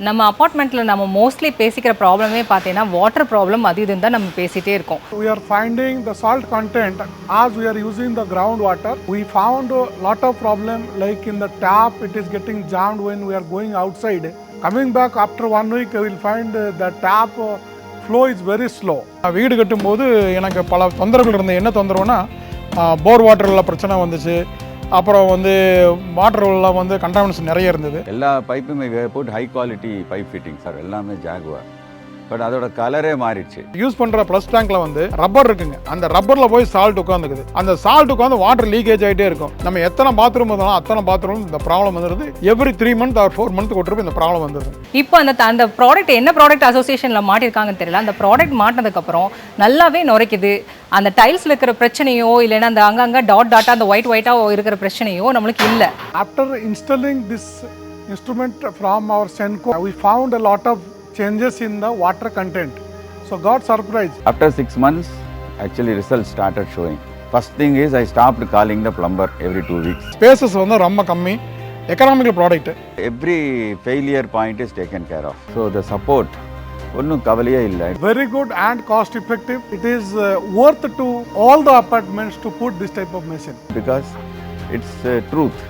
நம்ம அபார்ட்மெண்ட்ல நம்ம மோஸ்ட்லி பேசிக்கிற ப்ராப்ளமே பார்த்தீங்கன்னா வாட்டர் ப்ராப்ளம் அது இதுன்னு தான் நம்ம பேசிட்டே இருக்கோம். We are finding the salt content as we are using the groundwater. We found a lot of problem like in the tap it is getting jammed when we are going outside. Coming back after 1 week we will find the tap flow is very slow. வீடு கட்டும்போது எனக்கு பல தொந்தரவுகள் இருந்தது. என்ன தொந்தரவுனா போர் வாட்டரில் பிரச்சனை வந்துச்சு. அப்புறம் வாட்டர்லாம் கண்டாமினேஷன் நிறைய இருந்தது. எல்லா பைப்புமே போட்டு high quality pipe fitting sir, எல்லாமே ஜாகுவார். பட் அதோட கலரே மாறிடுச்சு. யூஸ் பண்ணுற ப்ளஸ் டேங்க்ல ரப்பர் இருக்குங்க. அந்த ரப்பரில் போய் சால்ட் உட்காந்துக்குது. அந்த சால்ட் உட்காந்து வாட்டர் லீக்கேஜ் ஆகிட்டே இருக்கும். நம்ம எத்தனை பாத்ரூம் வந்தாலும் அத்தனை பாத்ரூம் இந்த ப்ராப்ளம் வந்துடுது. எவ்ரி 3 months or 4 months கொட்டுறப்ப இந்த ப்ராப்ளம் வந்துடுது. இப்போ அந்த ப்ராடக்ட் என்ன ப்ராடக்ட் அசோசியேஷனில் மாட்டிருக்காங்கன்னு தெரியல. அந்த ப்ராடக்ட் மாட்டினதுக்கப்புறம் நல்லாவே நுரைக்குது. அந்த டைல்ஸில் இருக்கிற பிரச்சனையோ இல்லைன்னா அந்த அங்கங்கே டாட்டா அந்த ஒயிட்டாக இருக்கிற பிரச்சனையோ நம்மளுக்கு இல்லை. After installing this instrument from our Senco, we found a lot of changes in the water content. So got surprised. After 6 months, actually results started showing. First thing is I stopped calling the plumber every 2 weeks. Spaces ரொம்ப கம்மி. Economical product. Every failure point is taken care of. So the support ஒன்றும் கவலையே இல்லை. Very good and cost effective. It is worth to all the apartments to put this type of machine. Because it's truth.